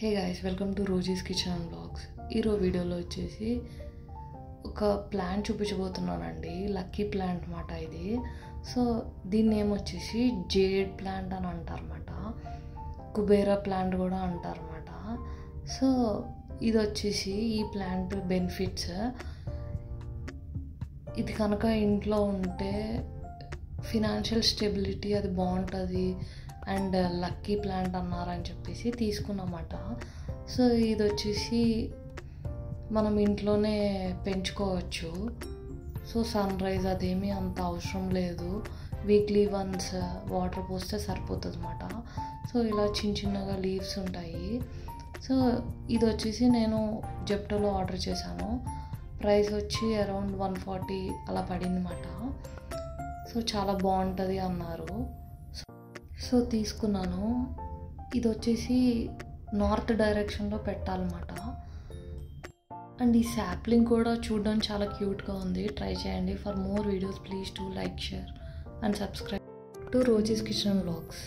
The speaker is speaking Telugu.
Hey guys, welcome to Rosie's kitchen and blogs. ఈరోజు వీడియోలో వచ్చేసి ఒక ప్లాంట్ చూపించబోతున్నానండి. లక్కీ ప్లాంట్ అన్నమాట ఇది. సో దీని నేమ్ వచ్చేసి జేడ్ ప్లాంట్ అని అంటారన్నమాట. కుబేరా ప్లాంట్ కూడా అంటారన్నమాట. సో ఇది వచ్చేసి ఈ ప్లాంట్ బెనిఫిట్స్, ఇది కనుక ఇంట్లో ఉంటే ఫినాన్షియల్ స్టెబిలిటీ అది బాగుంటుంది అండ్ లక్కీ ప్లాంట్ అన్నారని చెప్పేసి తీసుకున్నమాట. సో ఇది వచ్చేసి మనం ఇంట్లోనే పెంచుకోవచ్చు. సో సన్ రైజ్ అదేమీ అంత అవసరం లేదు, వీక్లీ వన్స్ వాటర్ పోస్తే సరిపోతుంది అన్నమాట. సో ఇలా చిన్న చిన్నగా లీవ్స్ ఉంటాయి. సో ఇది వచ్చేసి నేను జెప్టోలో ఆర్డర్ చేశాను. ప్రైస్ వచ్చి అరౌండ్ 140 అలా పడింది అన్నమాట. సో చాలా బాగుంటుంది అన్నారు. సో తీసుకున్నాను. ఇది వచ్చేసి నార్త్ డైరెక్షన్లో పెట్టాలన్నమాట. అండ్ ఈ శాప్లింగ్ కూడా చూడడానికి చాలా క్యూట్గా ఉంది. ట్రై చేయండి. For more videos please to like, share and subscribe to Rosie's kitchen blogs.